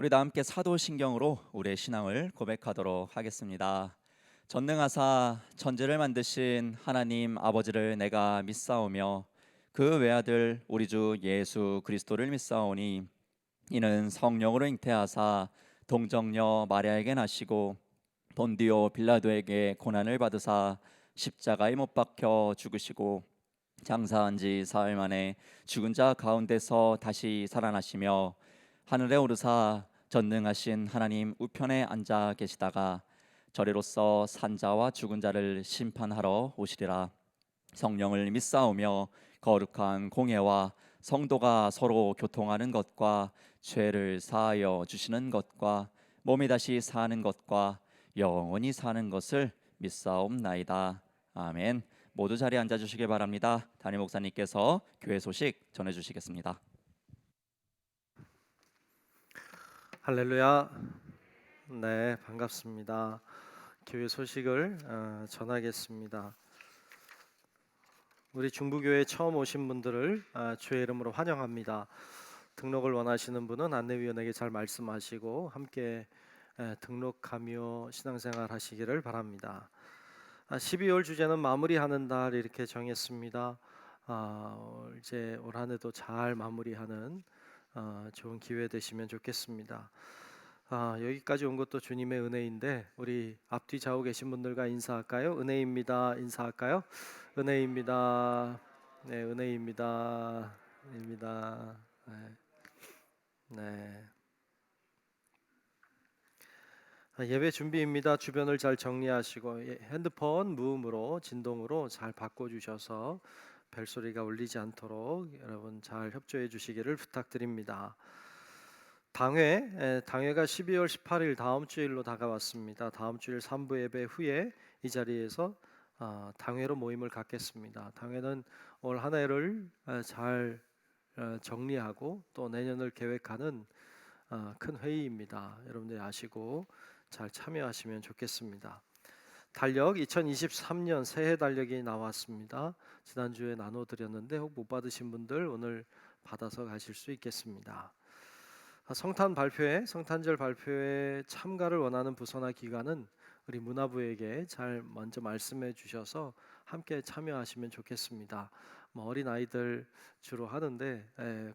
우리 다 함께 사도신경으로 우리의 신앙을 고백하도록 하겠습니다. 전능하사 천지를 만드신 하나님 아버지를 내가 믿사오며 그 외아들 우리 주 예수 그리스도를 믿사오니 이는 성령으로 잉태하사 동정녀 마리아에게 나시고 본디오 빌라도에게 고난을 받으사 십자가에 못 박혀 죽으시고 장사한 지 사흘 만에 죽은 자 가운데서 다시 살아나시며 하늘에 오르사 전능하신 하나님 우편에 앉아 계시다가 저리로서 산자와 죽은 자를 심판하러 오시리라. 성령을 믿사오며 거룩한 공예와 성도가 서로 교통하는 것과 죄를 사하여 주시는 것과 몸이 다시 사는 것과 영원히 사는 것을 믿사옵나이다. 아멘. 모두 자리에 앉아 주시길 바랍니다. 담임 목사님께서 교회 소식 전해 주시겠습니다. 할렐루야. 네, 반갑습니다. 교회 소식을 전하겠습니다. 우리 중부교회 처음 오신 분들을 주의 이름으로 환영합니다. 등록을 원하시는 분은 안내위원에게 잘 말씀하시고 함께 등록하며 신앙생활 하시기를 바랍니다. 12월 주제는 마무리하는 달 이렇게 정했습니다. 이제 올 한 해도 잘 마무리하는 좋은 기회 되시면 좋겠습니다. 여기까지 온 것도 주님의 은혜인데 우리 앞뒤 좌우 계신 분들과 인사할까요? 은혜입니다. 인사할까요? 은혜입니다. 네, 은혜입니다. 은혜입니다. 네. 네. 예배 준비입니다. 주변을 잘 정리하시고 핸드폰 무음으로 진동으로 잘 바꿔주셔서 벨소리가 울리지 않도록 여러분 잘 협조해 주시기를 부탁드립니다. 당회가 12월 18일 다음 주일로 다가왔습니다. 다음 주일 3부 예배 후에 이 자리에서 당회로 모임을 갖겠습니다. 당회는 올 한 해를 잘 정리하고 또 내년을 계획하는 큰 회의입니다. 여러분들 아시고 잘 참여하시면 좋겠습니다. 달력 2023년 새해 달력이 나왔습니다. 지난주에 나눠드렸는데 혹 못 받으신 분들 오늘 받아서 가실 수 있겠습니다. 성탄절 발표회 참가를 원하는 부서나 기관은 우리 문화부에게 잘 먼저 말씀해 주셔서 함께 참여하시면 좋겠습니다. 어린 아이들 주로 하는데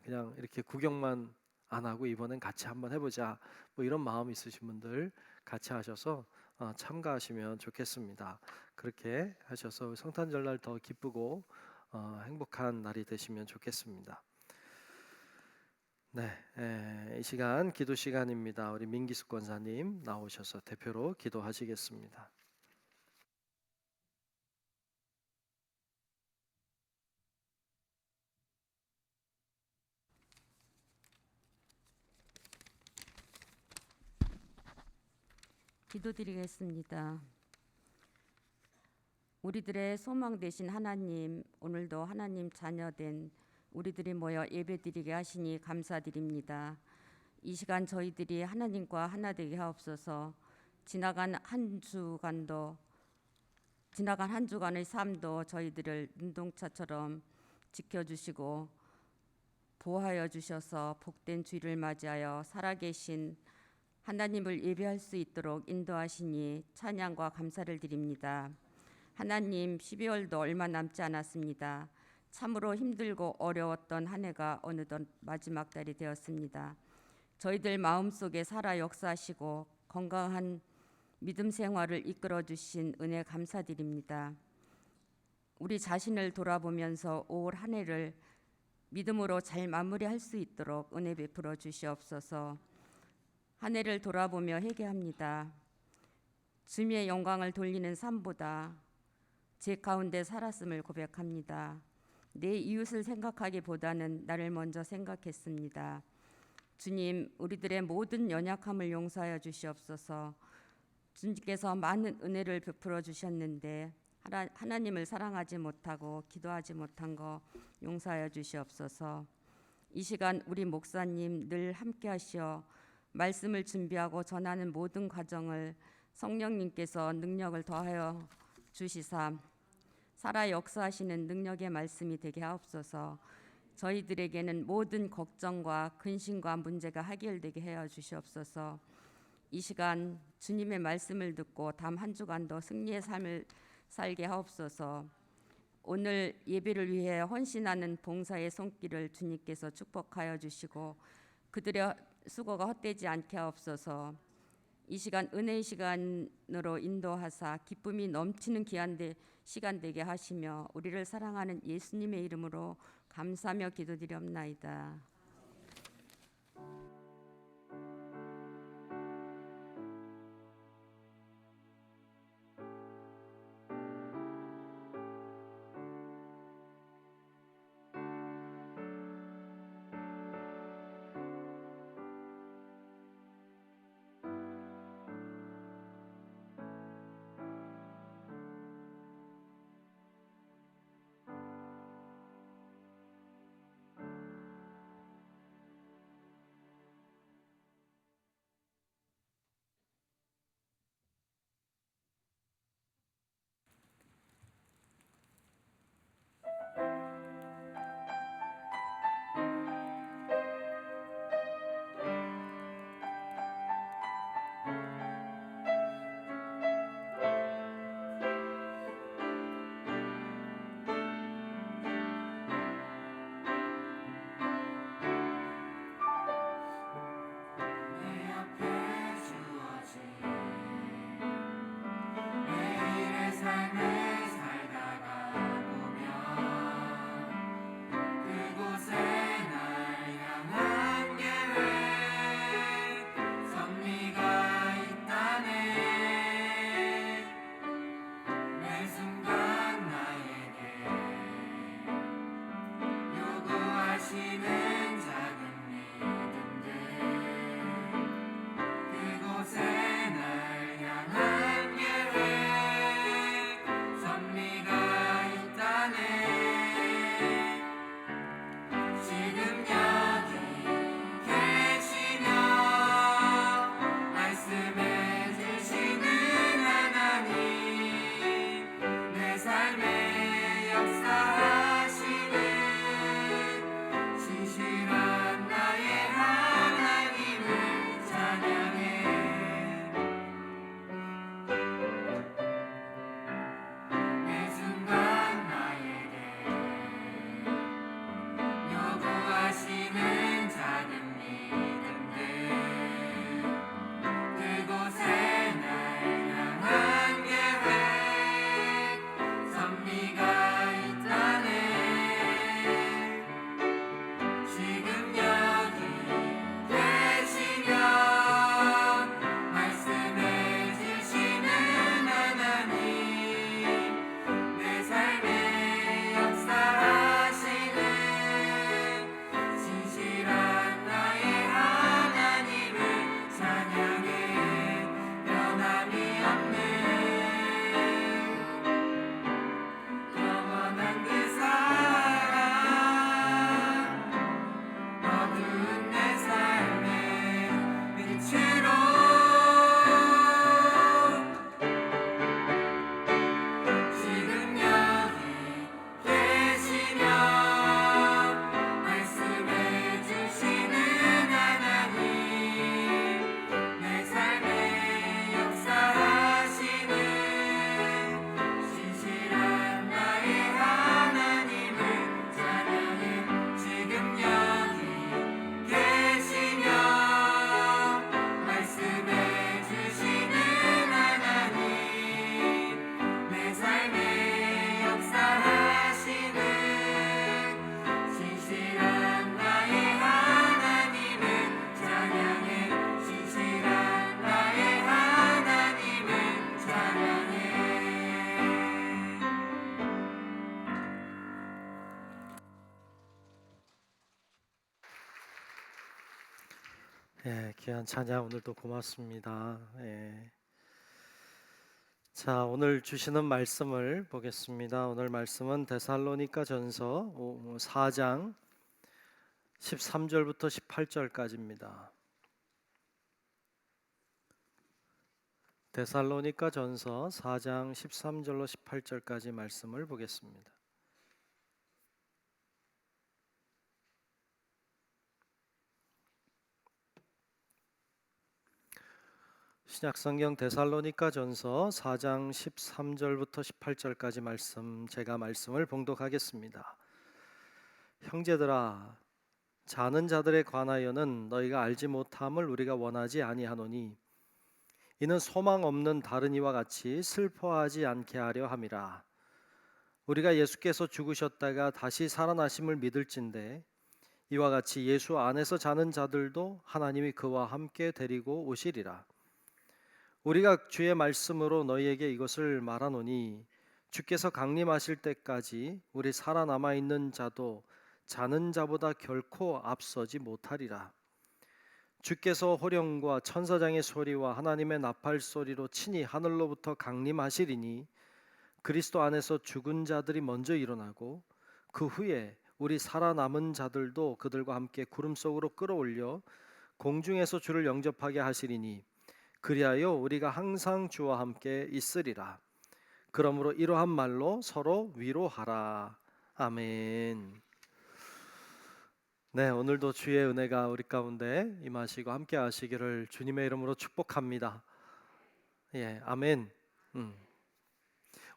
그냥 이렇게 구경만 안 하고 이번엔 같이 한번 해보자 이런 마음 있으신 분들 같이 하셔서 참가하시면 좋겠습니다. 그렇게 하셔서 성탄절날 더 기쁘고 행복한 날이 되시면 좋겠습니다. 네, 이 시간 기도 시간입니다. 우리 민기숙 권사님 나오셔서 대표로 기도하시겠습니다. 기도드리겠습니다. 우리들의 소망 되신 하나님, 오늘도 하나님 자녀된 우리들이 모여 예배드리게 하시니 감사드립니다. 이 시간 저희들이 하나님과 하나 되게 하옵소서. 지나간 한 주간의 삶도 저희들을 눈동자처럼 지켜주시고 보호하여 주셔서 복된 주일을 맞이하여 살아계신 하나님을 예배할 수 있도록 인도하시니 찬양과 감사를 드립니다. 하나님, 12월도 얼마 남지 않았습니다. 참으로 힘들고 어려웠던 한 해가 어느덧 마지막 달이 되었습니다. 저희들 마음속에 살아 역사하시고 건강한 믿음 생활을 이끌어 주신 은혜 감사드립니다. 우리 자신을 돌아보면서 올 한 해를 믿음으로 잘 마무리할 수 있도록 은혜 베풀어 주시옵소서. 한 해를 돌아보며 회개합니다. 주님의 영광을 돌리는 삶보다 제 가운데 살았음을 고백합니다. 내 이웃을 생각하기보다는 나를 먼저 생각했습니다. 주님, 우리들의 모든 연약함을 용서하여 주시옵소서. 주님께서 많은 은혜를 베풀어 주셨는데 하나님을 사랑하지 못하고 기도하지 못한 거 용서하여 주시옵소서. 이 시간 우리 목사님 늘 함께 하시어 말씀을 준비하고 전하는 모든 과정을 성령님께서 능력을 더하여 주시사 살아 역사하시는 능력의 말씀이 되게 하옵소서. 저희들에게는 모든 걱정과 근심과 문제가 해결되게 하여 주시옵소서. 이 시간 주님의 말씀을 듣고 다음 한 주간도 승리의 삶을 살게 하옵소서. 오늘 예배를 위해 헌신하는 봉사의 손길을 주님께서 축복하여 주시고 그들의 수고가 헛되지 않게 하옵소서. 이 시간 은혜의 시간으로 인도하사 기쁨이 넘치는 귀한 시간 되게 하시며 우리를 사랑하는 예수님의 이름으로 감사하며 기도드리옵나이다. 예, 귀한 찬양 오늘도 고맙습니다. 예. 자, 오늘 주시는 말씀을 보겠습니다. 오늘 말씀은 데살로니가전서 4장 13절부터 18절까지입니다. 데살로니가전서 4장 13절로 18절까지 말씀을 보겠습니다. 신약성경 데살로니가전서 4장 13절부터 18절까지 말씀, 제가 말씀을 봉독하겠습니다. 형제들아, 자는 자들에 관하여는 너희가 알지 못함을 우리가 원하지 아니하노니 이는 소망 없는 다른 이와 같이 슬퍼하지 않게 하려 함이라. 우리가 예수께서 죽으셨다가 다시 살아나심을 믿을진대 이와 같이 예수 안에서 자는 자들도 하나님이 그와 함께 데리고 오시리라. 우리가 주의 말씀으로 너희에게 이것을 말하노니 주께서 강림하실 때까지 우리 살아남아 있는 자도 자는 자보다 결코 앞서지 못하리라. 주께서 호령과 천사장의 소리와 하나님의 나팔 소리로 친히 하늘로부터 강림하시리니 그리스도 안에서 죽은 자들이 먼저 일어나고 그 후에 우리 살아남은 자들도 그들과 함께 구름 속으로 끌어올려 공중에서 주를 영접하게 하시리니 그리하여 우리가 항상 주와 함께 있으리라. 그러므로 이러한 말로 서로 위로하라. 아멘. 네, 오늘도 주의 은혜가 우리 가운데 임하시고 함께 하시기를 주님의 이름으로 축복합니다. 예, 아멘.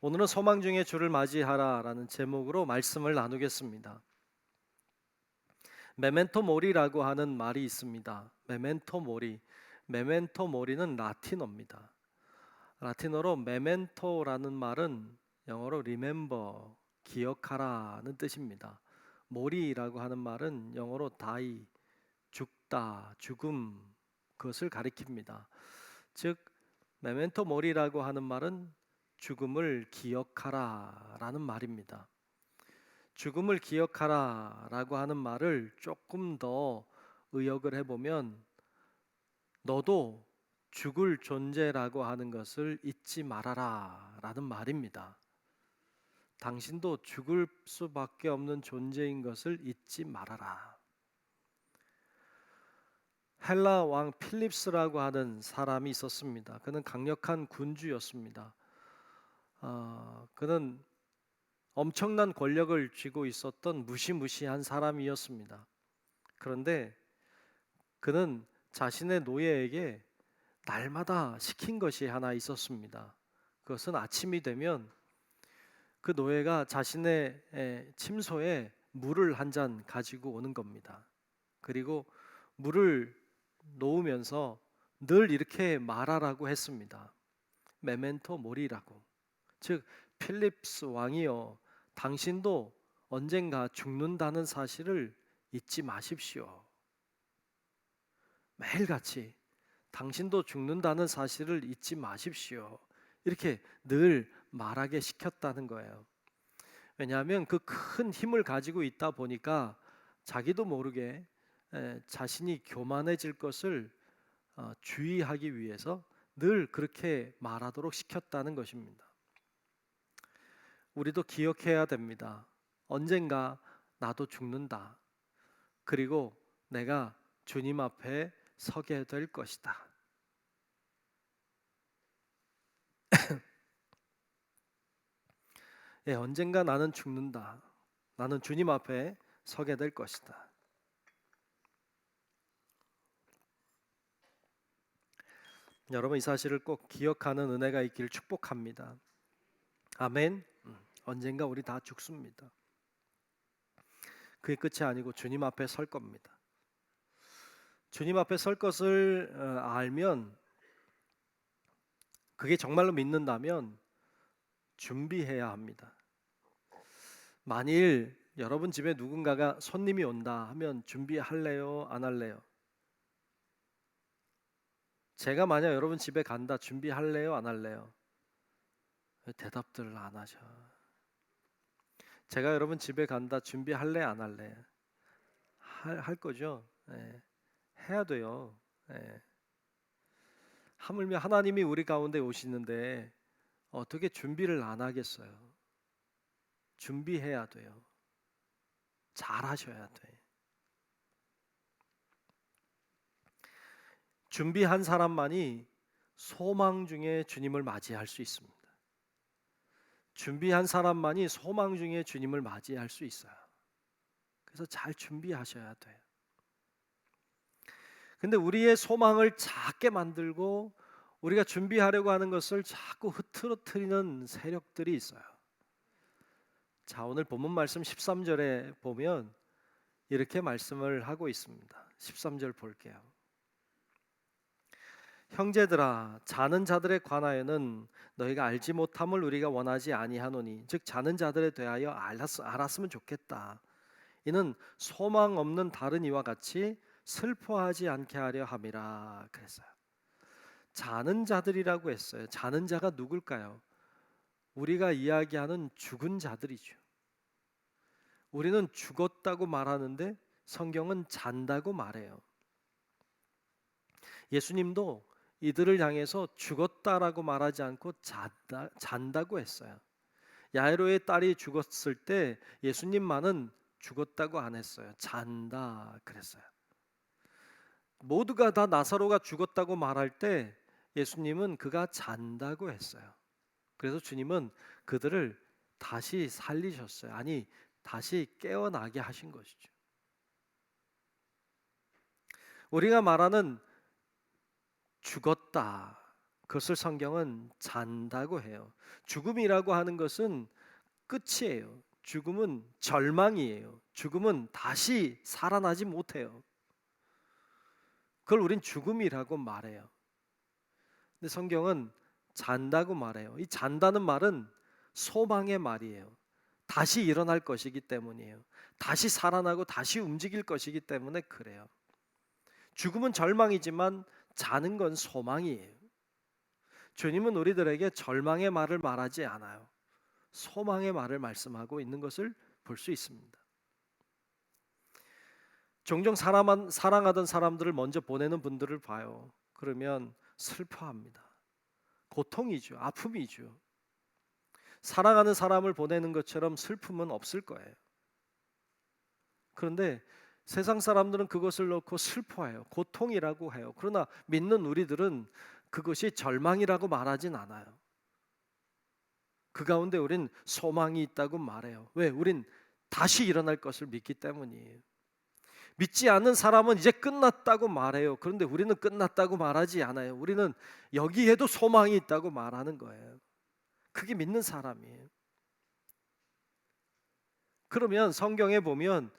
오늘은 소망 중에 주를 맞이하라라는 제목으로 말씀을 나누겠습니다. 메멘토 모리라고 하는 말이 있습니다. 메멘토 모리. 메멘토 모리는 라틴어입니다. 라틴어로 메멘토라는 말은 영어로 remember, 기억하라는 뜻입니다. 모리라고 하는 말은 영어로 die, 죽다, 죽음, 그것을 가리킵니다. 즉 메멘토 모리라고 하는 말은 죽음을 기억하라라는 말입니다. 죽음을 기억하라라고 하는 말을 조금 더 의역을 해보면 너도 죽을 존재라고 하는 것을 잊지 말아라 라는 말입니다. 당신도 죽을 수밖에 없는 존재인 것을 잊지 말아라. 헬라 왕 필립스라고 하는 사람이 있었습니다. 그는 강력한 군주였습니다. 그는 엄청난 권력을 쥐고 있었던 무시무시한 사람이었습니다. 그런데 그는 자신의 노예에게 날마다 시킨 것이 하나 있었습니다. 그것은 아침이 되면 그 노예가 자신의 침소에 물을 한 잔 가지고 오는 겁니다. 그리고 물을 놓으면서 늘 이렇게 말하라고 했습니다. 메멘토 모리라고. 즉 필립스 왕이여, 당신도 언젠가 죽는다는 사실을 잊지 마십시오. 매일같이 당신도 죽는다는 사실을 잊지 마십시오. 이렇게 늘 말하게 시켰다는 거예요. 왜냐하면 그 큰 힘을 가지고 있다 보니까 자기도 모르게 자신이 교만해질 것을 주의하기 위해서 늘 그렇게 말하도록 시켰다는 것입니다. 우리도 기억해야 됩니다. 언젠가 나도 죽는다. 그리고 내가 주님 앞에 서게 될 것이다. 예, 언젠가 나는 죽는다. 나는 주님 앞에 서게 될 것이다. 여러분, 이 사실을 꼭 기억하는 은혜가 있기를 축복합니다. 아멘. 언젠가 우리 다 죽습니다. 그게 끝이 아니고 주님 앞에 설 겁니다. 주님 앞에 설 것을 알면, 그게 정말로 믿는다면 준비해야 합니다. 만일 여러분 집에 누군가가 손님이 온다 하면 준비할래요? 안 할래요? 제가 만약 여러분 집에 간다, 준비할래요? 안 할래요? 대답들을 안 하셔. 제가 여러분 집에 간다, 준비할래? 안 할래? 할 거죠? 네. 해야 돼요. 네. 하물며 하나님이 우리 가운데 오시는데 어떻게 준비를 안 하겠어요? 준비해야 돼요. 잘 하셔야 돼. 준비한 사람만이 소망 중에 주님을 맞이할 수 있습니다. 준비한 사람만이 소망 중에 주님을 맞이할 수 있어요. 그래서 잘 준비하셔야 돼요. 근데 우리의 소망을 작게 만들고 우리가 준비하려고 하는 것을 자꾸 흐트러뜨리는 세력들이 있어요. 자, 오늘 본문 말씀 13절에 보면 이렇게 말씀을 하고 있습니다. 13절 볼게요. 형제들아, 자는 자들에 관하여는 너희가 알지 못함을 우리가 원하지 아니하노니, 즉 자는 자들에 대하여 알았으면 좋겠다. 이는 소망 없는 다른 이와 같이 슬퍼하지 않게 하려 함이라 그랬어요. 자는 자들이라고 했어요. 자는 자가 누굴까요? 우리가 이야기하는 죽은 자들이죠. 우리는 죽었다고 말하는데 성경은 잔다고 말해요. 예수님도 이들을 향해서 죽었다라고 말하지 않고 잔다고 했어요. 야이로의 딸이 죽었을 때 예수님만은 죽었다고 안 했어요. 잔다 그랬어요. 모두가 다 나사로가 죽었다고 말할 때 예수님은 그가 잔다고 했어요. 그래서 주님은 그들을 다시 살리셨어요. 아니, 다시 깨어나게 하신 것이죠. 우리가 말하는 죽었다, 그것을 성경은 잔다고 해요. 죽음이라고 하는 것은 끝이에요. 죽음은 절망이에요. 죽음은 다시 살아나지 못해요. 그걸 우린 죽음이라고 말해요. 근데 성경은 잔다고 말해요. 이 잔다는 말은 소망의 말이에요. 다시 일어날 것이기 때문이에요. 다시 살아나고 다시 움직일 것이기 때문에 그래요. 죽음은 절망이지만 자는 건 소망이에요. 주님은 우리들에게 절망의 말을 말하지 않아요. 소망의 말을 말씀하고 있는 것을 볼 수 있습니다. 종종 사랑하던 사람들을 먼저 보내는 분들을 봐요. 그러면 슬퍼합니다. 고통이죠. 아픔이죠. 사랑하는 사람을 보내는 것처럼 슬픔은 없을 거예요. 그런데 세상 사람들은 그것을 놓고 슬퍼해요. 고통이라고 해요. 그러나 믿는 우리들은 그것이 절망이라고 말하진 않아요. 그 가운데 우린 소망이 있다고 말해요. 왜? 우린 다시 일어날 것을 믿기 때문이에요. 믿지 않는 사람은 이제 끝났다고 말해요. 그런데 우리는 끝났다고 말하지 않아요. 우리는 여기에도 소망이 있다고 말하는 거예요. 그게 믿는 사람이에요. 그러면 성경에 보면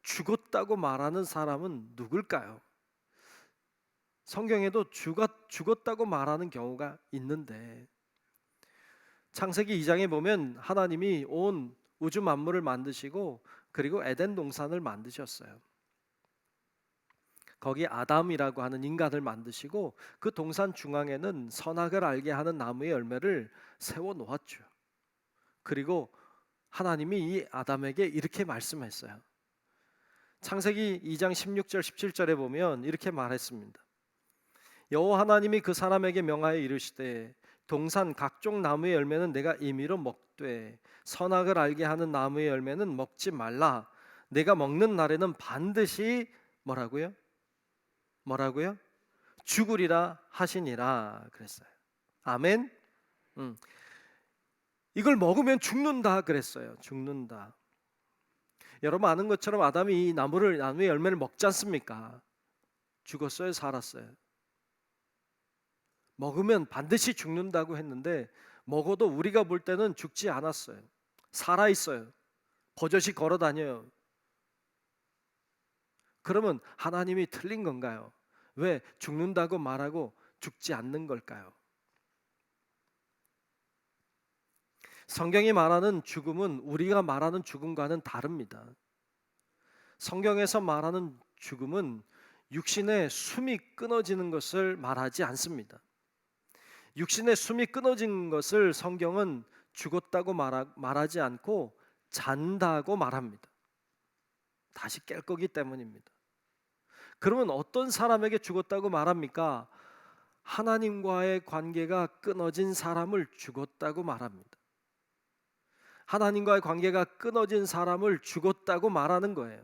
죽었다고 말하는 사람은 누굴까요? 성경에도 죽었다고 말하는 경우가 있는데, 창세기 2장에 보면 하나님이 온 우주 만물을 만드시고 그리고 에덴 동산을 만드셨어요. 거기 아담이라고 하는 인간을 만드시고 그 동산 중앙에는 선악을 알게 하는 나무의 열매를 세워 놓았죠. 그리고 하나님이 이 아담에게 이렇게 말씀했어요. 창세기 2장 16절 17절에 보면 이렇게 말했습니다. 여호와 하나님이 그 사람에게 명하여 이르시되 동산 각종 나무의 열매는 내가 임의로 먹되 선악을 알게 하는 나무의 열매는 먹지 말라. 내가 먹는 날에는 반드시 뭐라고요? 죽으리라 하시니라 그랬어요. 아멘. 이걸 먹으면 죽는다 그랬어요. 죽는다. 여러분 아는 것처럼 아담이 이 나무의 열매를 먹지 않습니까? 죽었어요, 살았어요? 먹으면 반드시 죽는다고 했는데 먹어도 우리가 볼 때는 죽지 않았어요. 살아 있어요. 버젓이 걸어 다녀요. 그러면 하나님이 틀린 건가요? 왜 죽는다고 말하고 죽지 않는 걸까요? 성경이 말하는 죽음은 우리가 말하는 죽음과는 다릅니다. 성경에서 말하는 죽음은 육신의 숨이 끊어지는 것을 말하지 않습니다. 육신의 숨이 끊어진 것을 성경은 죽었다고 말하지 않고 잔다고 말합니다. 다시 깰 거기 때문입니다. 그러면 어떤 사람에게 죽었다고 말합니까? 하나님과의 관계가 끊어진 사람을 죽었다고 말합니다. 하나님과의 관계가 끊어진 사람을 죽었다고 말하는 거예요.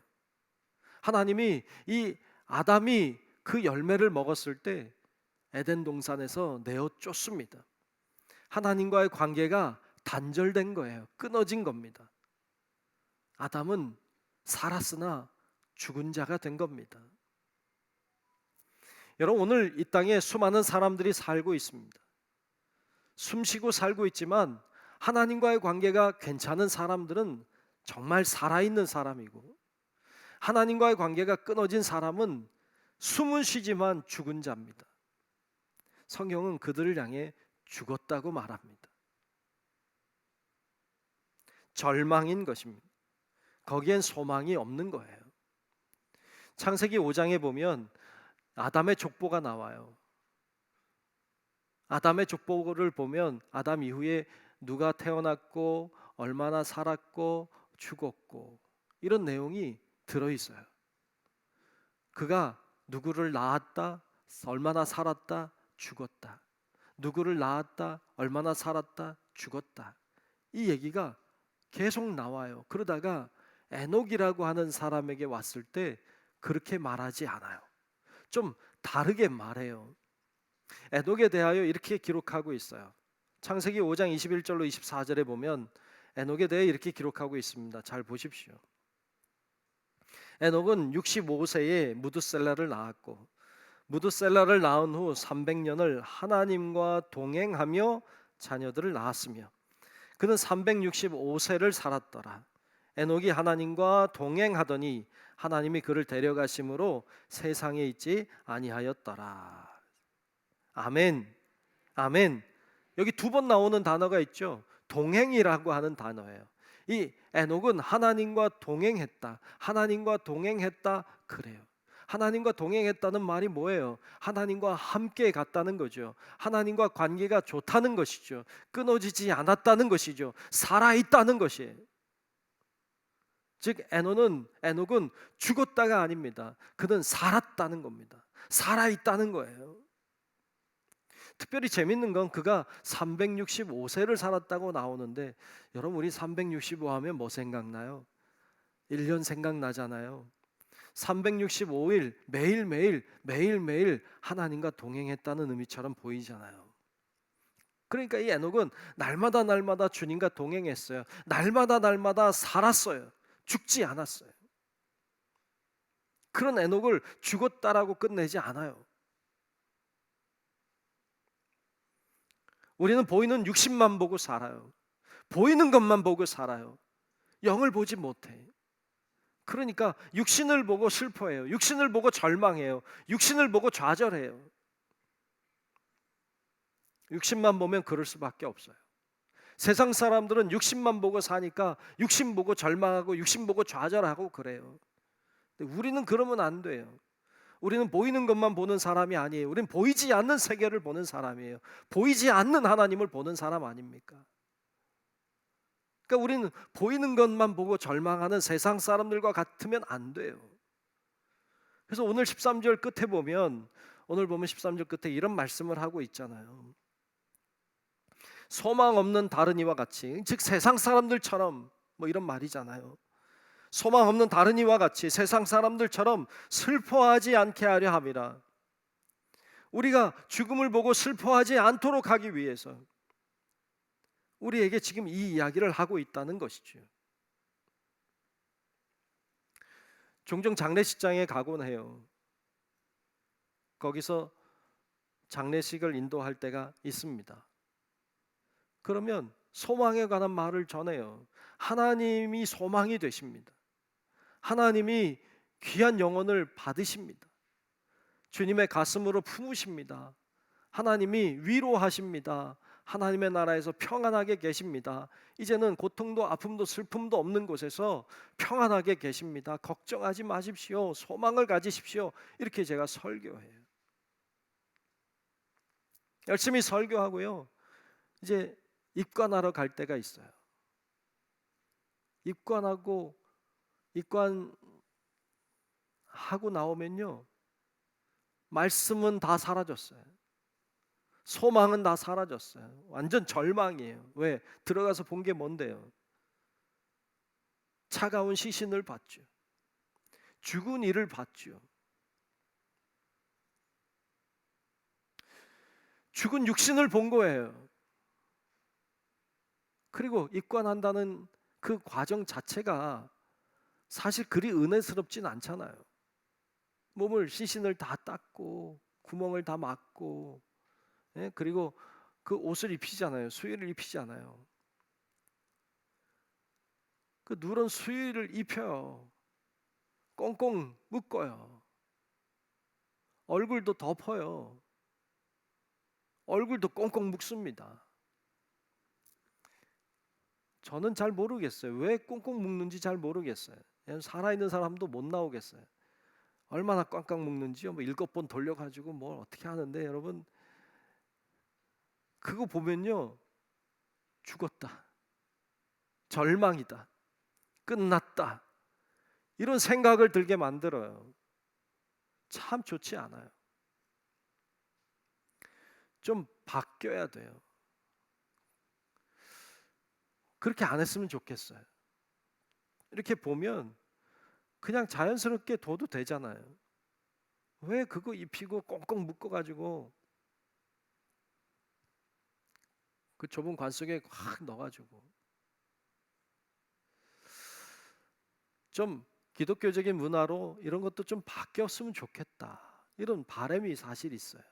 하나님이 이 아담이 그 열매를 먹었을 때 에덴 동산에서 내어 쫓습니다. 하나님과의 관계가 단절된 거예요. 끊어진 겁니다. 아담은 살았으나 죽은 자가 된 겁니다. 여러분, 오늘 이 땅에 수많은 사람들이 살고 있습니다. 숨쉬고 살고 있지만 하나님과의 관계가 괜찮은 사람들은 정말 살아있는 사람이고, 하나님과의 관계가 끊어진 사람은 숨은 쉬지만 죽은 자입니다. 성경은 그들을 향해 죽었다고 말합니다. 절망인 것입니다. 거기엔 소망이 없는 거예요. 창세기 5장에 보면 아담의 족보가 나와요. 아담의 족보를 보면 아담 이후에 누가 태어났고 얼마나 살았고 죽었고 이런 내용이 들어있어요. 그가 누구를 낳았다, 얼마나 살았다, 죽었다. 누구를 낳았다, 얼마나 살았다, 죽었다. 이 얘기가 계속 나와요. 그러다가 에녹이라고 하는 사람에게 왔을 때 그렇게 말하지 않아요. 좀 다르게 말해요. 에녹에 대하여 이렇게 기록하고 있어요. 창세기 5장 21절로 24절에 보면 에녹에 대해 이렇게 기록하고 있습니다. 잘 보십시오. 에녹은 65세에 무드셀라를 낳았고, 무드셀라를 낳은 후 300년을 하나님과 동행하며 자녀들을 낳았으며, 그는 365세를 살았더라. 에녹이 하나님과 동행하더니 하나님이 그를 데려가심으로 세상에 있지 아니하였더라. 아멘. 아멘. 여기 두 번 나오는 단어가 있죠. 동행이라고 하는 단어예요. 이 에녹은 하나님과 동행했다. 하나님과 동행했다 그래요. 하나님과 동행했다는 말이 뭐예요? 하나님과 함께 갔다는 거죠. 하나님과 관계가 좋다는 것이죠. 끊어지지 않았다는 것이죠. 살아있다는 것이에요. 즉 에녹은 죽었다가 아닙니다. 그는 살았다는 겁니다. 살아있다는 거예요. 특별히 재밌는 건 그가 365세를 살았다고 나오는데, 여러분, 우리 365 하면 뭐 생각나요? 1년 생각나잖아요. 365일 매일매일 하나님과 동행했다는 의미처럼 보이잖아요. 그러니까 이 에녹은 날마다 주님과 동행했어요. 날마다 살았어요. 죽지 않았어요. 그런 에녹을 죽었다라고 끝내지 않아요. 우리는 보이는 육신만 보고 살아요. 보이는 것만 보고 살아요. 영을 보지 못해. 그러니까 육신을 보고 슬퍼해요. 육신을 보고 절망해요. 육신을 보고 좌절해요. 육신만 보면 그럴 수밖에 없어요. 세상 사람들은 육신만 보고 사니까 육신 보고 절망하고 육신 보고 좌절하고 그래요. 근데 우리는 그러면 안 돼요. 우리는 보이는 것만 보는 사람이 아니에요. 우리는 보이지 않는 세계를 보는 사람이에요. 보이지 않는 하나님을 보는 사람 아닙니까? 그러니까 우리는 보이는 것만 보고 절망하는 세상 사람들과 같으면 안 돼요. 그래서 오늘 13절 끝에 보면, 오늘 보면 13절 끝에 이런 말씀을 하고 있잖아요. 소망 없는 다른 이와 같이, 즉 세상 사람들처럼, 뭐 이런 말이잖아요. 소망 없는 다른 이와 같이 세상 사람들처럼 슬퍼하지 않게 하려 함이라. 우리가 죽음을 보고 슬퍼하지 않도록 하기 위해서 우리에게 지금 이 이야기를 하고 있다는 것이죠. 종종 장례식장에 가곤 해요. 거기서 장례식을 인도할 때가 있습니다. 그러면 소망에 관한 말을 전해요. 하나님이 소망이 되십니다. 하나님이 귀한 영혼을 받으십니다. 주님의 가슴으로 품으십니다. 하나님이 위로하십니다. 하나님의 나라에서 평안하게 계십니다. 이제는 고통도 아픔도 슬픔도 없는 곳에서 평안하게 계십니다. 걱정하지 마십시오. 소망을 가지십시오. 이렇게 제가 설교해요. 열심히 설교하고요. 이제 입관하러 갈 때가 있어요. 입관하고 나오면요, 말씀은 다 사라졌어요. 소망은 다 사라졌어요. 완전 절망이에요. 왜? 들어가서 본 게 뭔데요? 차가운 시신을 봤죠. 죽은 이를 봤죠. 죽은 육신을 본 거예요. 그리고 입관한다는 그 과정 자체가 사실 그리 은혜스럽진 않잖아요. 몸을, 시신을 다 닦고 구멍을 다 막고, 예? 그리고 그 옷을 입히잖아요. 수의를 입히잖아요. 그 누런 수의를 입혀요. 꽁꽁 묶어요. 얼굴도 덮어요. 얼굴도 꽁꽁 묶습니다. 저는 잘 모르겠어요. 왜 꽁꽁 묶는지 잘 모르겠어요. 살아있는 사람도 못 나오겠어요. 얼마나 꽉꽉 묶는지요. 뭐 7번 돌려가지고 뭘 어떻게 하는데, 여러분 그거 보면요, 죽었다, 절망이다, 끝났다, 이런 생각을 들게 만들어요. 참 좋지 않아요. 좀 바뀌어야 돼요. 그렇게 안 했으면 좋겠어요. 이렇게 보면 그냥 자연스럽게 둬도 되잖아요. 왜 그거 입히고 꽁꽁 묶어가지고 그 좁은 관 속에 확 넣어가지고. 좀 기독교적인 문화로 이런 것도 좀 바뀌었으면 좋겠다, 이런 바람이 사실 있어요.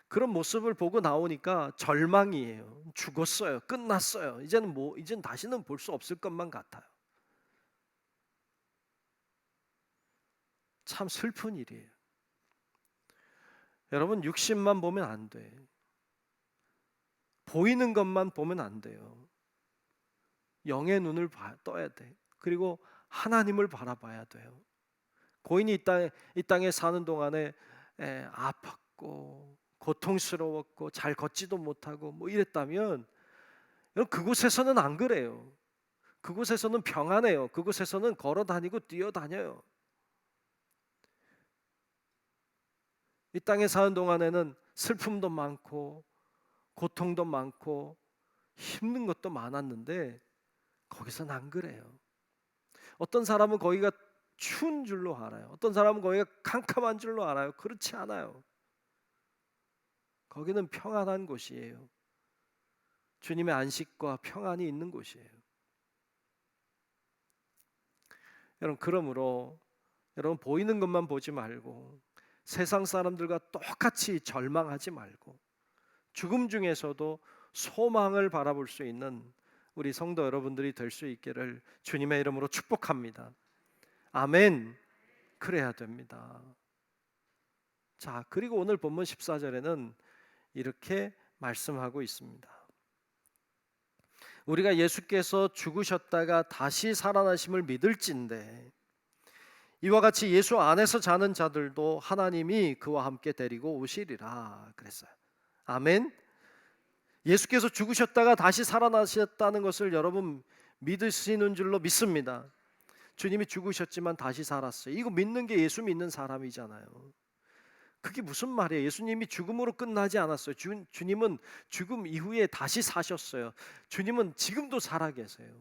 그런 모습을 보고 나오니까 절망이에요. 죽었어요. 끝났어요. 이제는 다시는 볼 수 없을 것만 같아요. 참 슬픈 일이에요. 여러분, 육신만 보면 안 돼. 보이는 것만 보면 안 돼요. 영의 눈을 떠야 돼. 그리고 하나님을 바라봐야 돼요. 고인이 이 땅에 사는 동안에 아팠고 고통스러웠고 잘 걷지도 못하고 뭐 이랬다면, 여러분 그곳에서는 안 그래요. 그곳에서는 평안해요. 그곳에서는 걸어 다니고 뛰어 다녀요. 이 땅에 사는 동안에는 슬픔도 많고 고통도 많고 힘든 것도 많았는데, 거기서는 안 그래요. 어떤 사람은 거기가 추운 줄로 알아요. 어떤 사람은 거기가 캄캄한 줄로 알아요. 그렇지 않아요. 거기는 평안한 곳이에요. 주님의 안식과 평안이 있는 곳이에요. 여러분, 그러므로 여러분 보이는 것만 보지 말고 세상 사람들과 똑같이 절망하지 말고 죽음 중에서도 소망을 바라볼 수 있는 우리 성도 여러분들이 될 수 있기를 주님의 이름으로 축복합니다. 아멘. 그래야 됩니다. 자, 그리고 오늘 본문 14절에는 이렇게 말씀하고 있습니다. 우리가 예수께서 죽으셨다가 다시 살아나심을 믿을진대 이와 같이 예수 안에서 자는 자들도 하나님이 그와 함께 데리고 오시리라 그랬어요. 아멘. 예수께서 죽으셨다가 다시 살아나셨다는 것을 여러분 믿으시는 줄로 믿습니다. 주님이 죽으셨지만 다시 살았어요. 이거 믿는 게 예수 믿는 사람이잖아요. 그게 무슨 말이에요? 예수님이 죽음으로 끝나지 않았어요. 주님은 죽음 이후에 다시 사셨어요. 주님은 지금도 살아 계세요.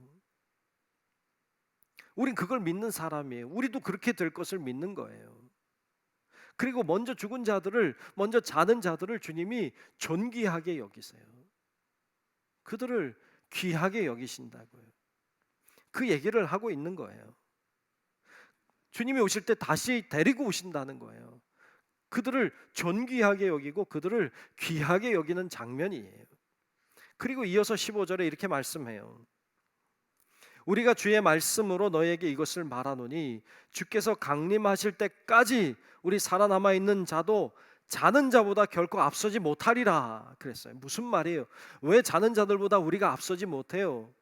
우린 그걸 믿는 사람이에요. 우리도 그렇게 될 것을 믿는 거예요. 그리고 먼저 죽은 자들을, 먼저 자는 자들을 주님이 존귀하게 여기세요. 그들을 귀하게 여기신다고요. 그 얘기를 하고 있는 거예요. 주님이 오실 때 다시 데리고 오신다는 거예요. 그들을 존귀하게 여기고 그들을 귀하게 여기는 장면이에요. 그리고 이어서 15절에 이렇게 말씀해요. 우리가 주의 말씀으로 너에게 이것을 말하노니 주께서 강림하실 때까지 우리 살아남아 있는 자도 자는 자보다 결코 앞서지 못하리라 그랬어요. 무슨 말이에요? 왜 자는 자들보다 우리가 앞서지 못해요?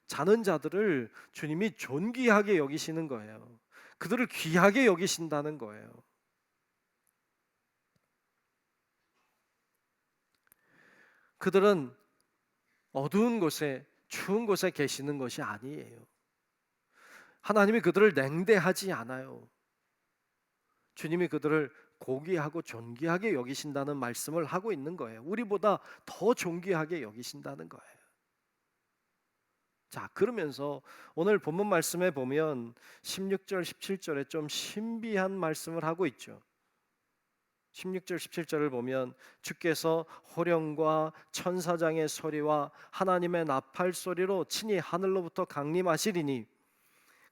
자는 자들을 주님이 존귀하게 여기시는 거예요. 그들을 귀하게 여기신다는 거예요. 그들은 어두운 곳에, 추운 곳에 계시는 것이 아니에요. 하나님이 그들을 냉대하지 않아요. 주님이 그들을 고귀하고 존귀하게 여기신다는 말씀을 하고 있는 거예요. 우리보다 더 존귀하게 여기신다는 거예요. 자, 그러면서 오늘 본문 말씀에 보면 16절, 17절에 좀 신비한 말씀을 하고 있죠. 16절, 17절을 보면 주께서 호령과 천사장의 소리와 하나님의 나팔 소리로 친히 하늘로부터 강림하시리니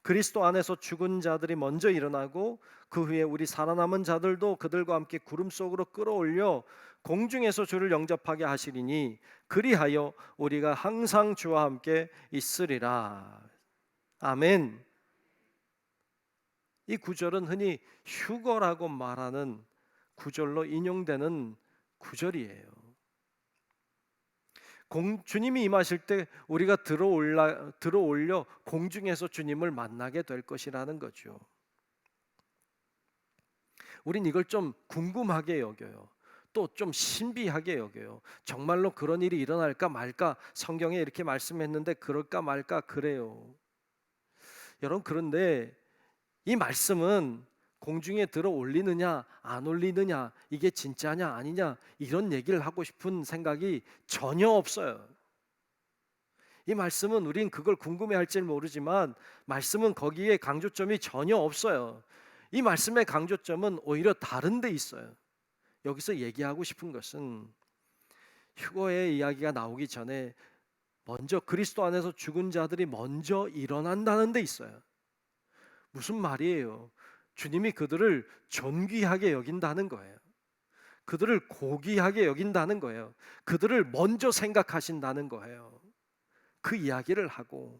그리스도 안에서 죽은 자들이 먼저 일어나고 그 후에 우리 살아남은 자들도 그들과 함께 구름 속으로 끌어올려 공중에서 주를 영접하게 하시리니 그리하여 우리가 항상 주와 함께 있으리라. 아멘. 이 구절은 흔히 휴거라고 말하는 구절로 인용되는 구절이에요. 주님이 임하실 때 우리가 들어올려 공중에서 주님을 만나게 될 것이라는 거죠. 우린 이걸 좀 궁금하게 여겨요. 또 좀 신비하게 여겨요. 정말로 그런 일이 일어날까 말까? 성경에 이렇게 말씀했는데 그럴까 말까 그래요. 여러분, 그런데 이 말씀은 공중에 들어 올리느냐 안 올리느냐, 이게 진짜냐 아니냐, 이런 얘기를 하고 싶은 생각이 전혀 없어요. 이 말씀은 우린 그걸 궁금해할지 모르지만 말씀은 거기에 강조점이 전혀 없어요. 이 말씀의 강조점은 오히려 다른 데 있어요. 여기서 얘기하고 싶은 것은 휴거의 이야기가 나오기 전에 먼저 그리스도 안에서 죽은 자들이 먼저 일어난다는 데 있어요. 무슨 말이에요? 주님이 그들을 존귀하게 여긴다는 거예요. 그들을 고귀하게 여긴다는 거예요. 그들을 먼저 생각하신다는 거예요. 그 이야기를 하고,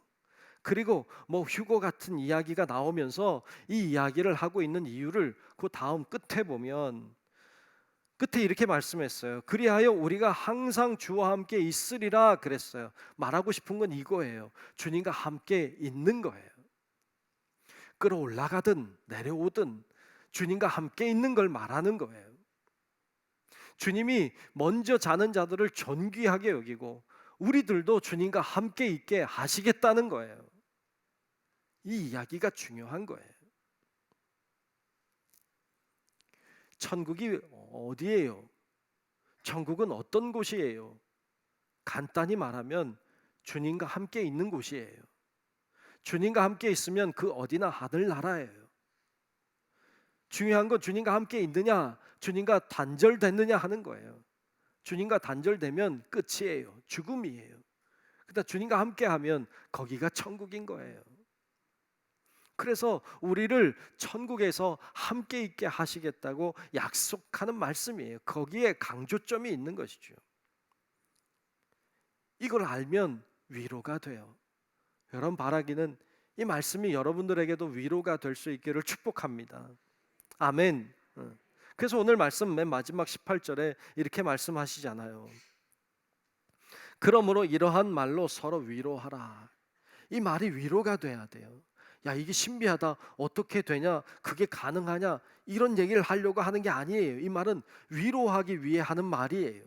그리고 뭐 휴거 같은 이야기가 나오면서 이 이야기를 하고 있는 이유를 그 다음 끝에 보면, 끝에 이렇게 말씀했어요. 그리하여 우리가 항상 주와 함께 있으리라 그랬어요. 말하고 싶은 건 이거예요. 주님과 함께 있는 거예요. 끌어올라가든 내려오든 주님과 함께 있는 걸 말하는 거예요. 주님이 먼저 자는 자들을 존귀하게 여기고 우리들도 주님과 함께 있게 하시겠다는 거예요. 이 이야기가 중요한 거예요. 천국이 어디예요? 천국은 어떤 곳이에요? 간단히 말하면 주님과 함께 있는 곳이에요. 주님과 함께 있으면 그 어디나 하늘나라예요. 중요한 건 주님과 함께 있느냐, 주님과 단절됐느냐 하는 거예요. 주님과 단절되면 끝이에요. 죽음이에요. 그러나 주님과 함께하면 거기가 천국인 거예요. 그래서 우리를 천국에서 함께 있게 하시겠다고 약속하는 말씀이에요. 거기에 강조점이 있는 것이죠. 이걸 알면 위로가 돼요. 여러분, 바라기는 이 말씀이 여러분들에게도 위로가 될 수 있기를 축복합니다. 아멘. 그래서 오늘 말씀 맨 마지막 18절에 이렇게 말씀하시잖아요. 그러므로 이러한 말로 서로 위로하라. 이 말이 위로가 돼야 돼요. 야, 이게 신비하다. 어떻게 되냐? 그게 가능하냐? 이런 얘기를 하려고 하는 게 아니에요. 이 말은 위로하기 위해 하는 말이에요.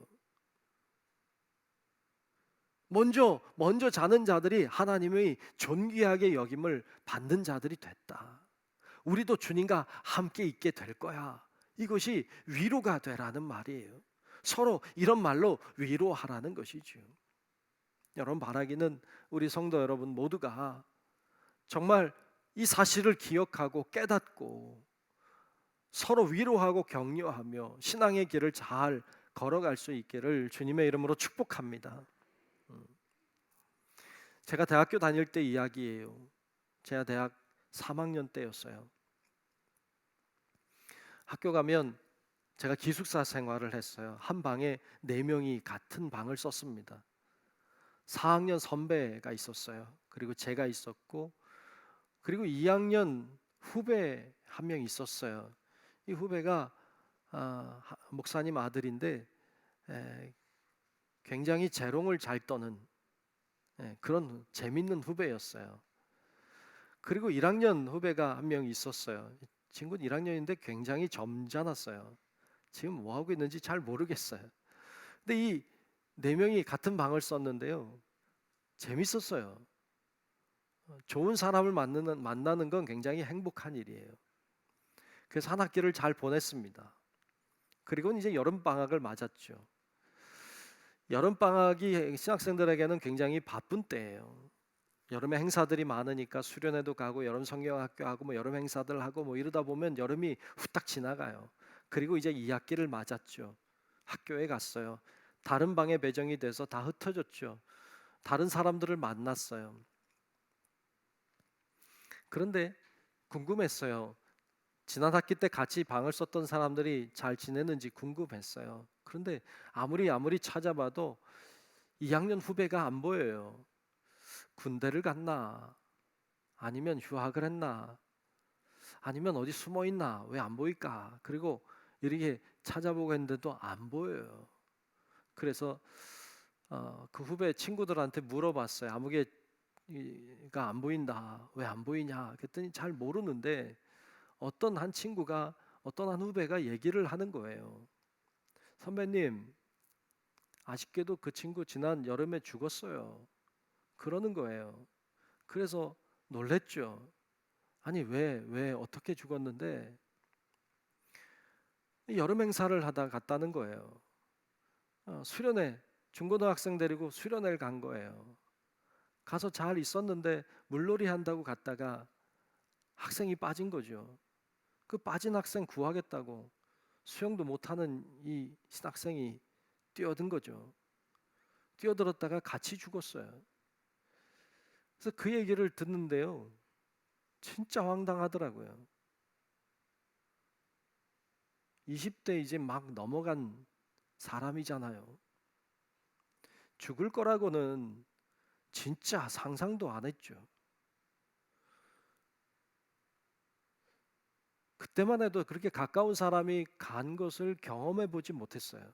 먼저 자는 자들이 하나님의 존귀하게 여김을 받는 자들이 됐다. 우리도 주님과 함께 있게 될 거야. 이것이 위로가 되라는 말이에요. 서로 이런 말로 위로하라는 것이죠. 여러분, 바라기는 우리 성도 여러분 모두가 정말 이 사실을 기억하고 깨닫고 서로 위로하고 격려하며 신앙의 길을 잘 걸어갈 수 있기를 주님의 이름으로 축복합니다. 제가 대학교 다닐 때 이야기예요. 제가 대학 3학년 때였어요. 학교 가면 제가 기숙사 생활을 했어요. 한 방에 4명이 같은 방을 썼습니다. 4학년 선배가 있었어요. 그리고 제가 있었고, 그리고 2학년 후배 한 명 있었어요. 이 후배가 목사님 아들인데 굉장히 재롱을 잘 떠는 그런 재밌는 후배였어요. 그리고 1학년 후배가 한 명 있었어요. 친구는 1학년인데 굉장히 점잖았어요. 지금 뭐 하고 있는지 잘 모르겠어요. 근데 이 4명이 같은 방을 썼는데요. 재밌었어요. 좋은 사람을 만나는 건 굉장히 행복한 일이에요. 그래서 한 학기를 잘 보냈습니다. 그리고 이제 여름 방학을 맞았죠. 여름 방학이 신학생들에게는 굉장히 바쁜 때예요. 여름에 행사들이 많으니까 수련회도 가고 여름 성경학교 하고 뭐 여름 행사들 하고 뭐 이러다 보면 여름이 후딱 지나가요. 그리고 이제 2학기를 맞았죠. 학교에 갔어요. 다른 방에 배정이 돼서 다 흩어졌죠. 다른 사람들을 만났어요. 그런데 궁금했어요. 지난 학기 때 같이 방을 썼던 사람들이 잘 지내는지 궁금했어요. 그런데 아무리 찾아봐도 2학년 후배가 안 보여요. 군대를 갔나? 아니면 휴학을 했나? 아니면 어디 숨어 있나? 왜 안 보일까? 그리고 이렇게 찾아보고 했는데도 안 보여요. 그래서 그 후배 친구들한테 물어봤어요. 아무개가 안 보인다. 왜 안 보이냐? 그랬더니 잘 모르는데 어떤 한 친구가 어떤 한 후배가 얘기를 하는 거예요. 선배님, 아쉽게도 그 친구 지난 여름에 죽었어요. 그러는 거예요. 그래서 놀랬죠. 아니 왜 어떻게 죽었는데 여름 행사를 하다 갔다는 거예요. 수련회 중고등학생 데리고 수련회를 간 거예요. 가서 잘 있었는데 물놀이 한다고 갔다가 학생이 빠진 거죠. 그 빠진 학생 구하겠다고 수영도 못하는 이 신학생이 뛰어든 거죠. 뛰어들었다가 같이 죽었어요. 그래서 그 얘기를 듣는데요. 진짜 황당하더라고요. 20대 이제 막 넘어간 사람이잖아요. 죽을 거라고는 진짜 상상도 안 했죠. 그때만 해도 그렇게 가까운 사람이 간 것을 경험해 보지 못했어요.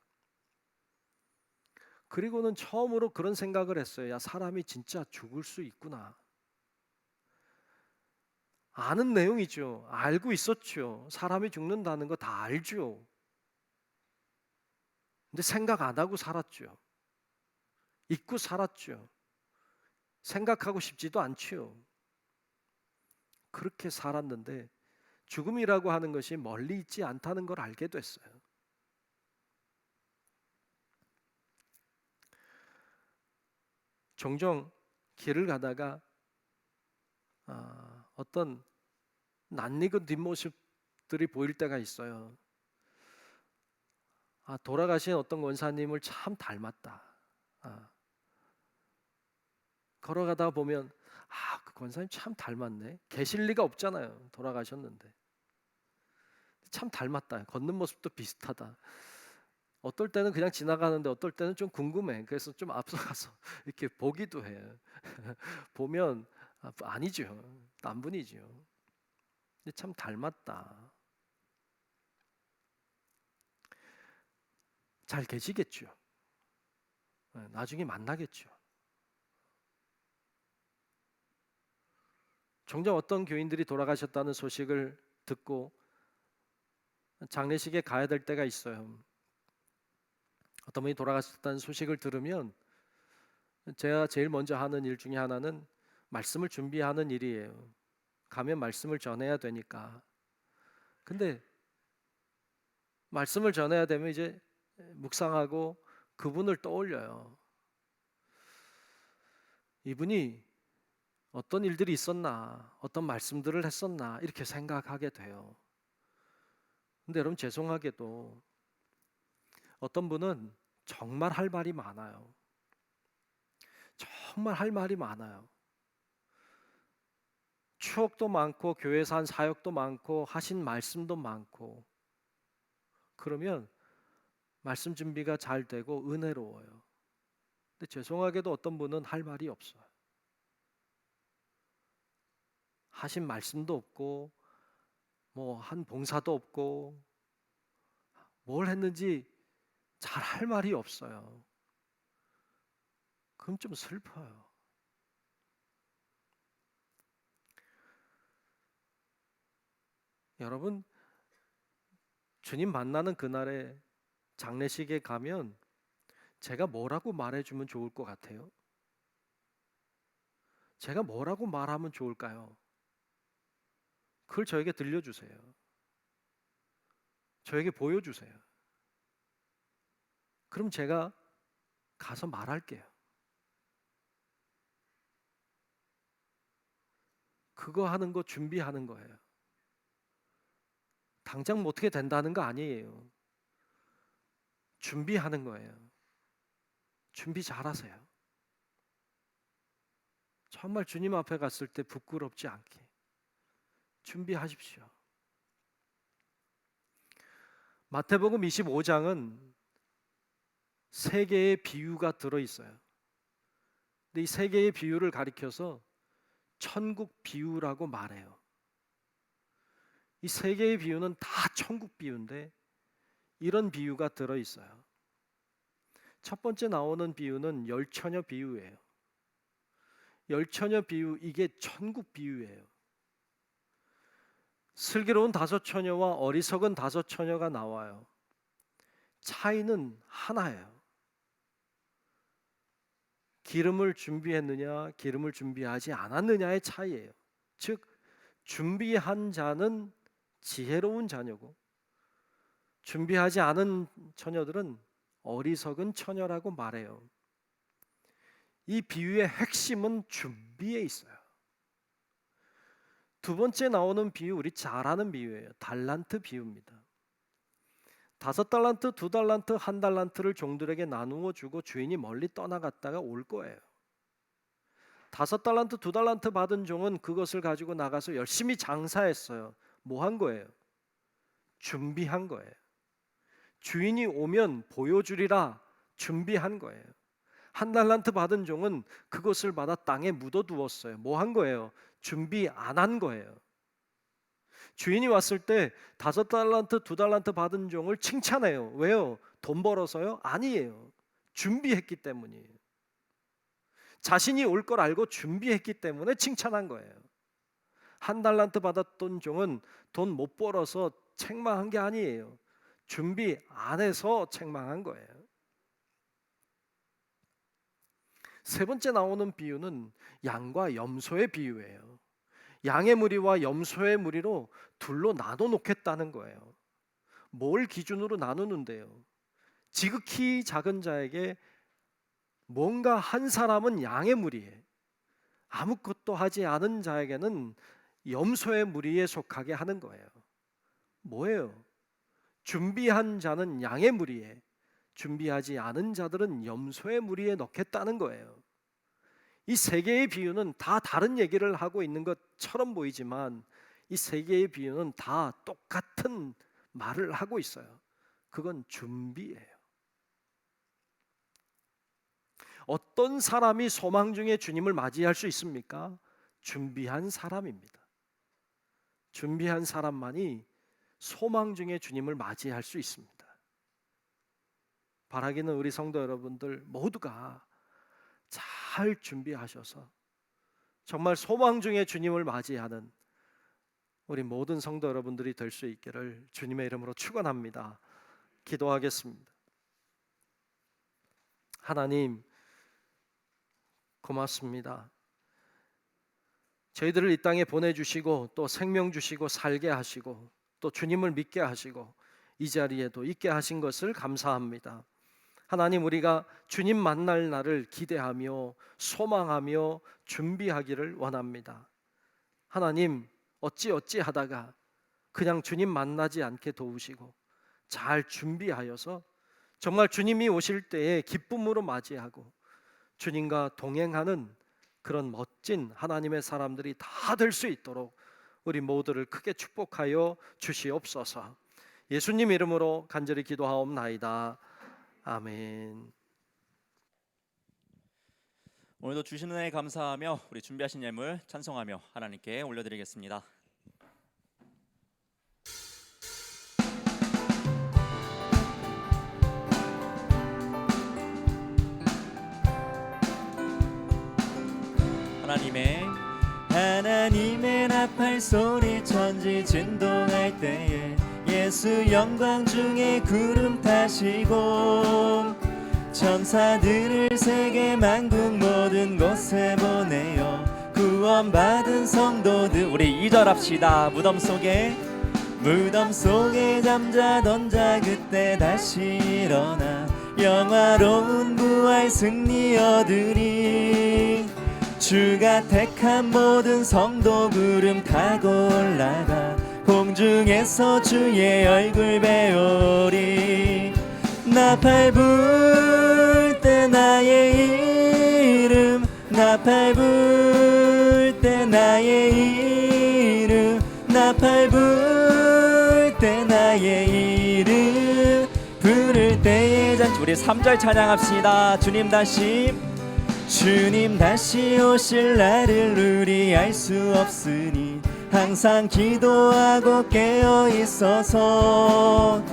그리고는 처음으로 그런 생각을 했어요. 야, 사람이 진짜 죽을 수 있구나. 아는 내용이죠. 알고 있었죠. 사람이 죽는다는 거 다 알죠. 근데 생각 안 하고 살았죠. 잊고 살았죠. 생각하고 싶지도 않죠. 그렇게 살았는데 죽음이라고 하는 것이 멀리 있지 않다는 걸 알게 됐어요. 종종 길을 가다가 어떤 낯익은 뒷모습들이 보일 때가 있어요. 돌아가신 어떤 권사님을 참 닮았다. 걸어가다 보면 그 권사님 참 닮았네. 계실 리가 없잖아요. 돌아가셨는데. 참 닮았다. 걷는 모습도 비슷하다. 어떨 때는 그냥 지나가는데 어떨 때는 좀 궁금해. 그래서 좀 앞서가서 이렇게 보기도 해요. 보면 아니죠. 딴 분이죠. 근데 참 닮았다. 잘 계시겠죠. 나중에 만나겠죠. 종종 어떤 교인들이 돌아가셨다는 소식을 듣고 장례식에 가야 될 때가 있어요. 어떤 분이 돌아가셨다는 소식을 들으면 제가 제일 먼저 하는 일 중에 하나는 말씀을 준비하는 일이에요. 가면 말씀을 전해야 되니까. 근데 말씀을 전해야 되면 이제 묵상하고 그분을 떠올려요. 이분이 어떤 일들이 있었나, 어떤 말씀들을 했었나 이렇게 생각하게 돼요. 근데 여러분 죄송하게도 어떤 분은 정말 할 말이 많아요. 정말 할 말이 많아요. 추억도 많고 교회에서 한 사역도 많고 하신 말씀도 많고 그러면 말씀 준비가 잘 되고 은혜로워요. 근데 죄송하게도 어떤 분은 할 말이 없어요. 하신 말씀도 없고 뭐 한 봉사도 없고 뭘 했는지 잘 할 말이 없어요. 그럼 좀 슬퍼요. 여러분 주님 만나는 그날에 장례식에 가면 제가 뭐라고 말해주면 좋을 것 같아요? 제가 뭐라고 말하면 좋을까요? 그걸 저에게 들려주세요. 저에게 보여주세요. 그럼 제가 가서 말할게요. 그거 하는 거 준비하는 거예요. 당장 뭐 어떻게 된다는 거 아니에요. 준비하는 거예요. 준비 잘하세요. 정말 주님 앞에 갔을 때 부끄럽지 않게 준비하십시오. 마태복음 25장은 세 개의 비유가 들어있어요. 근데 이 세 개의 비유를 가리켜서 천국 비유라고 말해요. 이 세 개의 비유는 다 천국 비유인데 이런 비유가 들어있어요. 첫 번째 나오는 비유는 열처녀 비유예요. 열처녀 비유, 이게 천국 비유예요. 슬기로운 다섯 처녀와 어리석은 다섯 처녀가 나와요. 차이는 하나예요. 기름을 준비했느냐, 기름을 준비하지 않았느냐의 차이예요. 즉, 준비한 자는 지혜로운 자녀고, 준비하지 않은 처녀들은 어리석은 처녀라고 말해요. 이 비유의 핵심은 준비에 있어요. 두 번째 나오는 비유, 우리 잘 아는 비유예요. 달란트 비유입니다. 5달란트, 2달란트, 1달란트를 종들에게 나누어 주고 주인이 멀리 떠나갔다가 올 거예요. 5달란트, 2달란트 받은 종은 그것을 가지고 나가서 열심히 장사했어요. 뭐 한 거예요? 준비한 거예요. 주인이 오면 보여주리라 준비한 거예요. 1달란트 받은 종은 그것을 받아 땅에 묻어두었어요. 뭐 한 거예요? 준비 안 한 거예요. 주인이 왔을 때 5달란트, 2달란트 받은 종을 칭찬해요. 왜요? 돈 벌어서요? 아니에요. 준비했기 때문이에요. 자신이 올 걸 알고 준비했기 때문에 칭찬한 거예요. 1달란트 받았던 종은 돈 못 벌어서 책망한 게 아니에요. 준비 안 해서 책망한 거예요. 세 번째 나오는 비유는 양과 염소의 비유예요. 양의 무리와 염소의 무리로 둘로 나눠 놓겠다는 거예요. 뭘 기준으로 나누는데요? 지극히 작은 자에게 뭔가 한 사람은 양의 무리에, 아무것도 하지 않은 자에게는 염소의 무리에 속하게 하는 거예요. 뭐예요? 준비한 자는 양의 무리에, 준비하지 않은 자들은 염소의 무리에 넣겠다는 거예요. 이 세 개의 비유는 다 다른 얘기를 하고 있는 것처럼 보이지만 이 세 개의 비유는 다 똑같은 말을 하고 있어요. 그건 준비예요. 어떤 사람이 소망 중에 주님을 맞이할 수 있습니까? 준비한 사람입니다. 준비한 사람만이 소망 중에 주님을 맞이할 수 있습니다. 바라기는 우리 성도 여러분들 모두가 잘 준비하셔서 정말 소망 중에 주님을 맞이하는 우리 모든 성도 여러분들이 될 수 있기를 주님의 이름으로 축원합니다. 기도하겠습니다. 하나님, 고맙습니다. 저희들을 이 땅에 보내주시고 또 생명 주시고 살게 하시고 또 주님을 믿게 하시고 이 자리에도 있게 하신 것을 감사합니다. 하나님, 우리가 주님 만날 날을 기대하며 소망하며 준비하기를 원합니다. 하나님, 어찌하다가 그냥 주님 만나지 않게 도우시고 잘 준비하여서 정말 주님이 오실 때에 기쁨으로 맞이하고 주님과 동행하는 그런 멋진 하나님의 사람들이 다 될 수 있도록 우리 모두를 크게 축복하여 주시옵소서. 예수님 이름으로 간절히 기도하옵나이다. 아멘. 오늘도 주신 은혜 감사하며 우리 준비하신 예물 찬송하며 하나님께 올려드리겠습니다. 하나님의 나팔 소리 천지 진동할 때에 예수 영광 중에 구름 타시고 천사들을 세계 만국 모든 곳에 보내어 구원받은 성도들, 우리 2절 합시다. 무덤 속에 잠자던 자 그때 다시 일어나 영화로운 부활 승리 얻으리. 주가 택한 모든 성도 구름 타고 올라가 공중에서 주의 얼굴 배우리. 나팔 불 때 나의 이름, 나팔 불 때 나의 이름, 나팔 불 때 나의 이름 부를 때의 잔치. 우리 3절 찬양합시다. 주님 다시 오실 날을 우리 알 수 없으니 항상 기도하고 깨어 있어서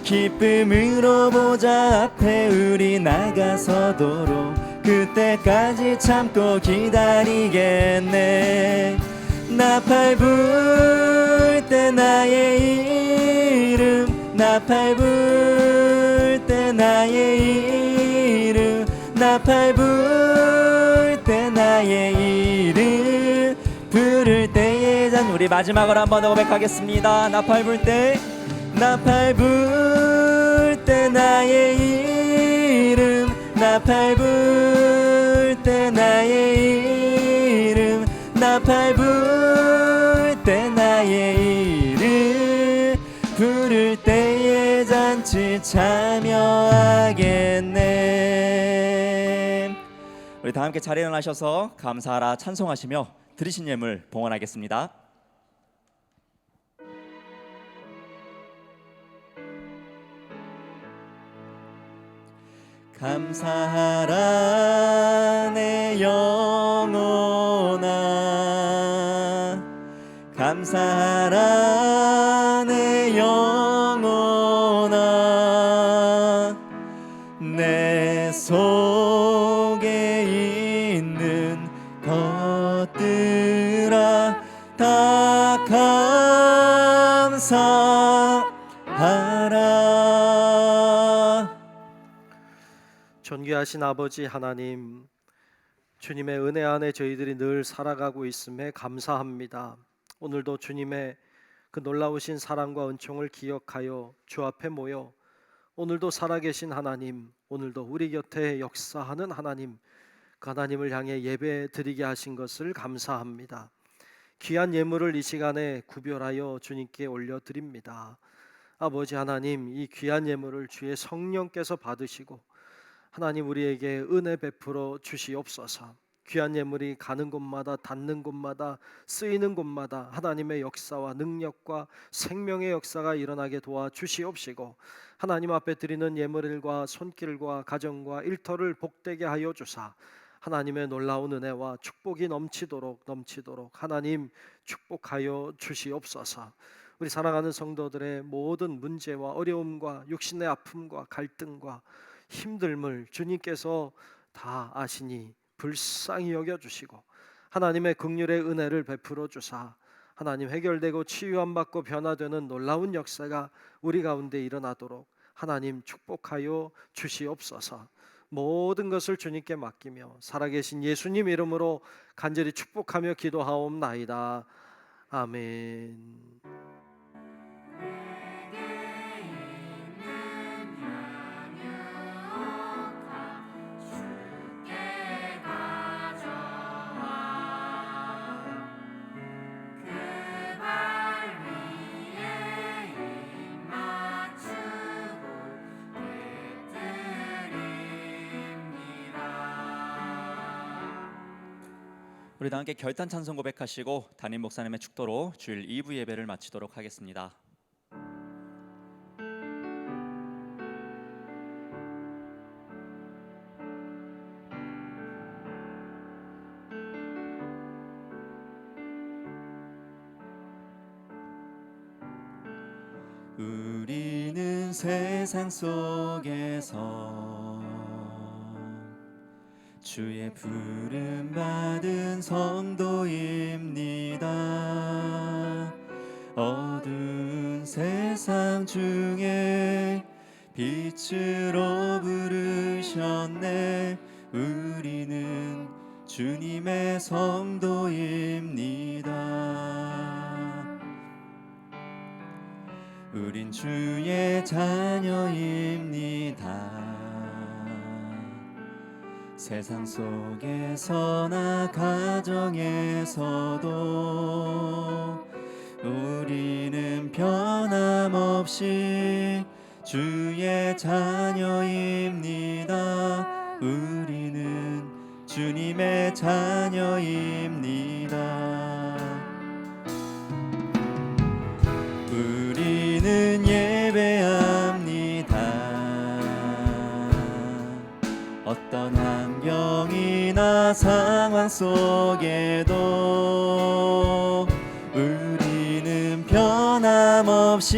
기쁨으로 보좌 앞에 우리 나가서도록 그때까지 참고 기다리겠네. 나팔 불 때 나의 이름 나팔 불 때 나의 이름 나팔 불 때 나의 이름 부를 때의 잔. 우리 마지막으로 한번 더 고백하겠습니다. 나팔 불 때 나의 이름 나팔 불 때 나의 이름 나팔 불 때 나의 이름 부를 때의 잔치 참여하겠네. 우리 다 함께 자리에 일어나셔서 감사하라 찬송하시며 드리신 예물 봉헌하겠습니다. 감사하라 내 영혼아 감사하라 내 영혼아 내 속에 있는 것들아 다 감사하라. 존귀하신 아버지 하나님, 주님의 은혜 안에 저희들이 늘 살아가고 있음에 감사합니다. 오늘도 주님의 그 놀라우신 사랑과 은총을 기억하여 주 앞에 모여 오늘도 살아계신 하나님, 오늘도 우리 곁에 역사하는 하나님, 그 하나님을 향해 예배 드리게 하신 것을 감사합니다. 귀한 예물을 이 시간에 구별하여 주님께 올려드립니다. 아버지 하나님, 이 귀한 예물을 주의 성령께서 받으시고 하나님 우리에게 은혜 베풀어 주시옵소서. 귀한 예물이 가는 곳마다 닿는 곳마다 쓰이는 곳마다 하나님의 역사와 능력과 생명의 역사가 일어나게 도와주시옵시고 하나님 앞에 드리는 예물과 손길과 가정과 일터를 복되게 하여 주사 하나님의 놀라운 은혜와 축복이 넘치도록 하나님 축복하여 주시옵소서. 우리 사랑하는 성도들의 모든 문제와 어려움과 육신의 아픔과 갈등과 힘듦을 주님께서 다 아시니 불쌍히 여겨주시고 하나님의 긍휼의 은혜를 베풀어 주사 하나님 해결되고 치유함 받고 변화되는 놀라운 역사가 우리 가운데 일어나도록 하나님 축복하여 주시옵소서. 모든 것을 주님께 맡기며 살아계신 예수님 이름으로 간절히 축복하며 기도하옵나이다. 아멘. 우리 다 함께 결단 찬송 고백하시고 담임 목사님의 축도로 주일 2부 예배를 마치도록 하겠습니다. 우리는 세상 속에서 주의 부름 받은 성도입니다. 어두운 세상 중에 빛으로 부르셨네. 우리는 주님의 성도입니다. 우린 주의 자녀입니다. 세상 속에서나 가정에서도 우리는 변함없이 주의 자녀입니다. 우리는 주님의 자녀입니다. 어려움과 상황 속에도 우리는 변함없이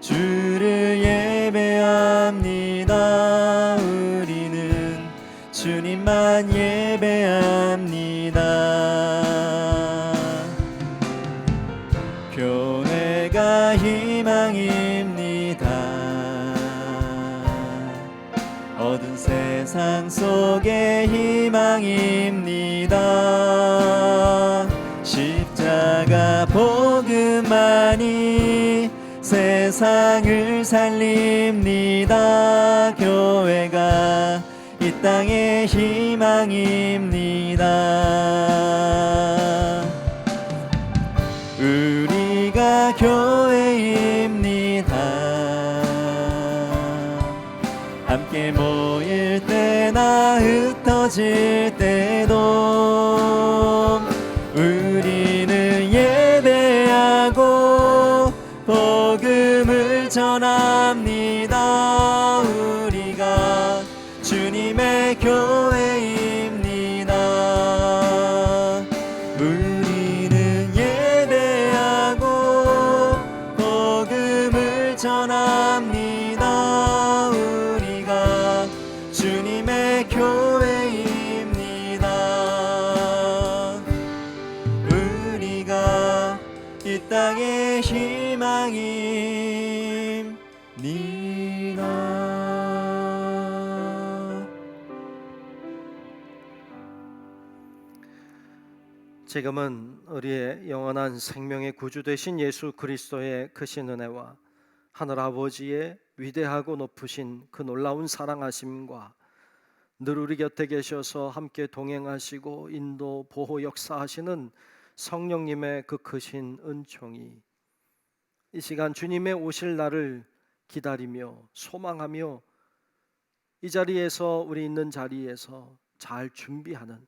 주를 예배합니다. 우리는 주님만 예배합니다. 교회가 희망입니다. 어두운 세상 속에 희망입니다. 십자가 복음만이 세상을 살립니다. 교회가 이 땅의 희망입니다. 우리가 교회입니다. 함께 모일 때나 흩어질 때도 우리는 예배하고 복음을 전합니다. 우리가 주님의 교회입니다. 우리는 예배하고 복음을 전합니다. 우리가 주님의 교회입니다. 우리가 이 땅의 희망입니다. 지금은 우리의 영원한 생명의 구주 되신 예수 그리스도의 크신 은혜와 하늘 아버지의 위대하고 높으신 그 놀라운 사랑하심과 늘 우리 곁에 계셔서 함께 동행하시고 인도 보호 역사하시는 성령님의 그 크신 은총이 이 시간 주님의 오실 날을 기다리며 소망하며 이 자리에서 우리 있는 자리에서 잘 준비하는,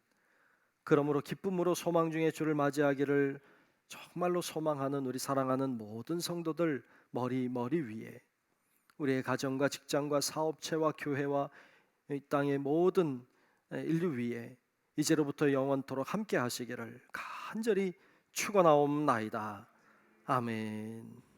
그러므로 기쁨으로 소망 중에 주를 맞이하기를 정말로 소망하는 우리 사랑하는 모든 성도들 머리 위에, 우리의 가정과 직장과 사업체와 교회와 이 땅의 모든 인류 위에 이제로부터 영원토록 함께 하시기를 간절히 축원하옵나이다. 아멘.